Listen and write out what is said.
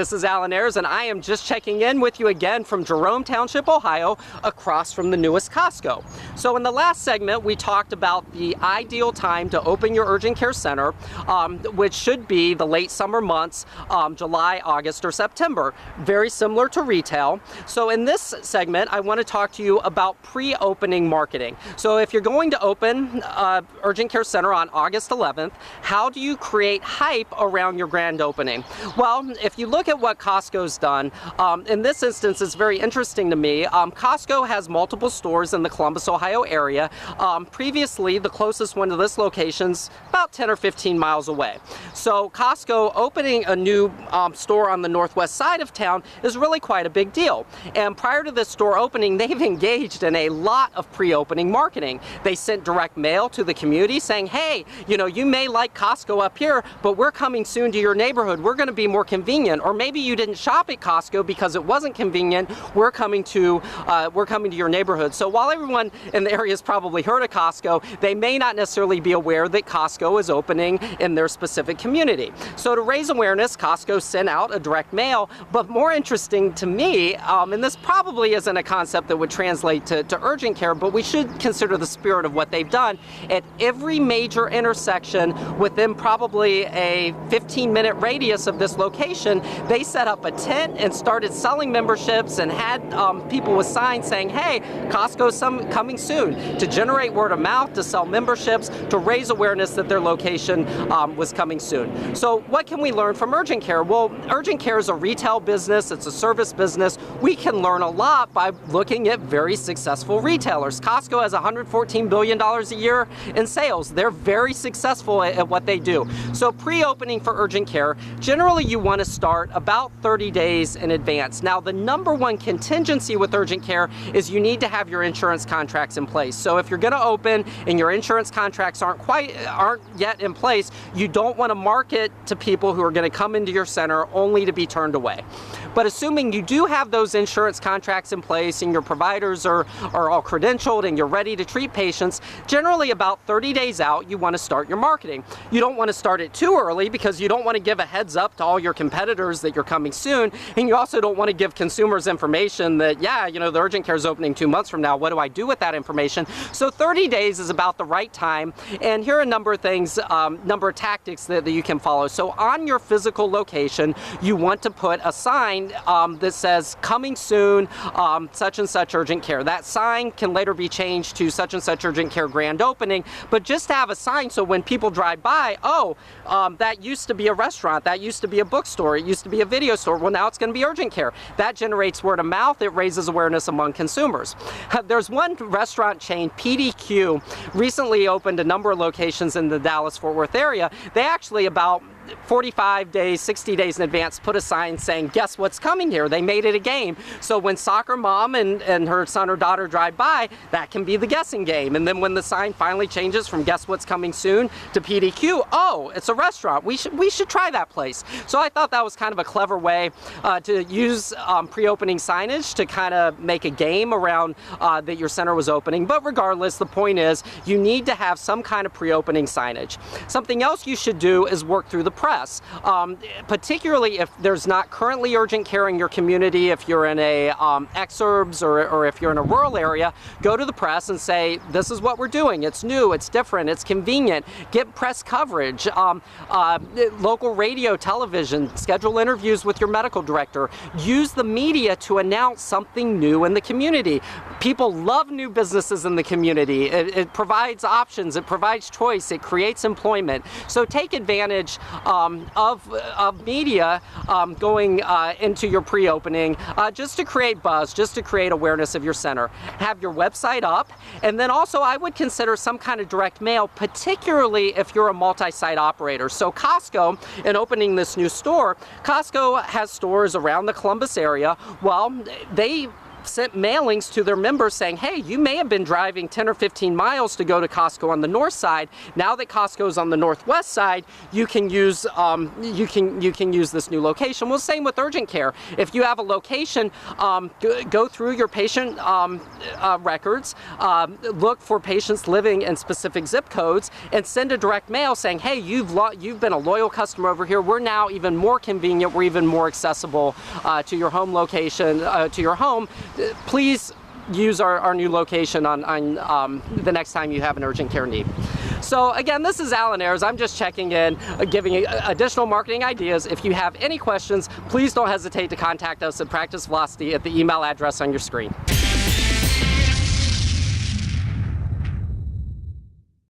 this is Alan Ayers, and I am just checking in with you again from Jerome Township, Ohio, across from the newest Costco. So in the last segment, we talked about the ideal time to open your urgent care center, which should be the late summer months, July, August, or September. Very similar to retail. So in this segment, I want to talk to you about pre-opening marketing. So if you're going to open urgent care center on August 11th, how do you create hype around your grand opening? Well, if you look at what Costco's done, in this instance, it's very interesting to me. Costco has multiple stores in the Columbus, Ohio area. Previously, the closest one to this location's about 10 or 15 miles away. So Costco opening a new store on the northwest side of town is really quite a big deal. And prior to this store opening, they've engaged in a lot of pre-opening marketing. They sent direct mail to the community saying, hey, you know, you may like Costco up here, but we're coming soon to your neighborhood. We're going to be more convenient. Or maybe you didn't shop at Costco because it wasn't convenient. We're coming to your neighborhood. So while everyone in the area has probably heard of Costco, they may not necessarily be aware that Costco is opening in their specific community. So to raise awareness, Costco sent out a direct mail. But more interesting to me, and this probably isn't a concept that would translate to urgent care, but we should consider the spirit of what they've done. At every major intersection within probably a 15-minute radius of this location, they set up a tent and started selling memberships and had people with signs saying, hey, Costco's coming soon, to generate word of mouth, to sell memberships, to raise awareness that their location was coming soon. So what can we learn from urgent care? Well, urgent care is a retail business, it's a service business. We can learn a lot by looking at very successful retailers. Costco has $114 billion a year in sales. They're very successful at what they do. So pre-opening for urgent care, generally you want to start about 30 days in advance. Now the number one contingency with urgent care is you need to have your insurance contracts in place. So if you're going to open and your insurance contracts aren't yet in place, you don't want to market to people who are going to come into your center only to be turned away. But assuming you do have those insurance contracts in place and your providers are all credentialed and you're ready to treat patients, generally about 30 days out, you want to start your marketing. You don't want to start it too early because you don't want to give a heads up to all your competitors that you're coming soon, and you also don't want to give consumers information that, yeah, you know, the urgent care is opening 2 months from now. What do I do with that information? So 30 days is about the right time, and here are a number of things, number of tactics that you can follow. So on your physical location, you want to put a sign that says coming soon, such and such urgent care. That sign can later be changed to such and such urgent care grand opening, but just to have a sign so when people drive by, oh, that used to be a restaurant, that used to be a bookstore, it used to be a video store, well now it's going to be urgent care. That generates word of mouth, it raises awareness among consumers. There's one restaurant chain, PDQ, recently opened a number of locations in the Dallas-Fort Worth area. They actually about 45 days, 60 days in advance put a sign saying, guess what's coming here? They made it a game. So when soccer mom and her son or daughter drive by, that can be the guessing game. And then when the sign finally changes from guess what's coming soon to PDQ, oh, it's a restaurant. We should try that place. So I thought that was kind of a clever way to use pre-opening signage to kind of make a game around that your center was opening. But regardless, the point is you need to have some kind of pre-opening signage. Something else you should do is work through the press, particularly if there's not currently urgent care in your community. If you're in a exurbs or if you're in a rural area, go to the press and say, this is what we're doing. It's new, it's different, it's convenient. Get press coverage, local radio, television, schedule interviews with your medical director. Use the media to announce something new in the community. People love new businesses in the community. It provides options, it provides choice, it creates employment. So take advantage of media going into your pre-opening just to create buzz, just to create awareness of your center. Have your website up, and then also I would consider some kind of direct mail, particularly if you're a multi-site operator. So Costco, in opening this new store, Costco has stores around the Columbus area. Well, they sent mailings to their members saying, hey, you may have been driving 10 or 15 miles to go to Costco on the north side. Now that Costco's on the northwest side, you can use you can use this new location. Well, same with urgent care. If you have a location, go through your patient records, look for patients living in specific zip codes, and send a direct mail saying, hey, you've been a loyal customer over here. We're now even more convenient. We're even more accessible to your home location, to your home. Please use our new location on the next time you have an urgent care need. So again, this is Alan Ayers. I'm just checking in, giving additional marketing ideas. If you have any questions, please don't hesitate to contact us at Practice Velocity at the email address on your screen.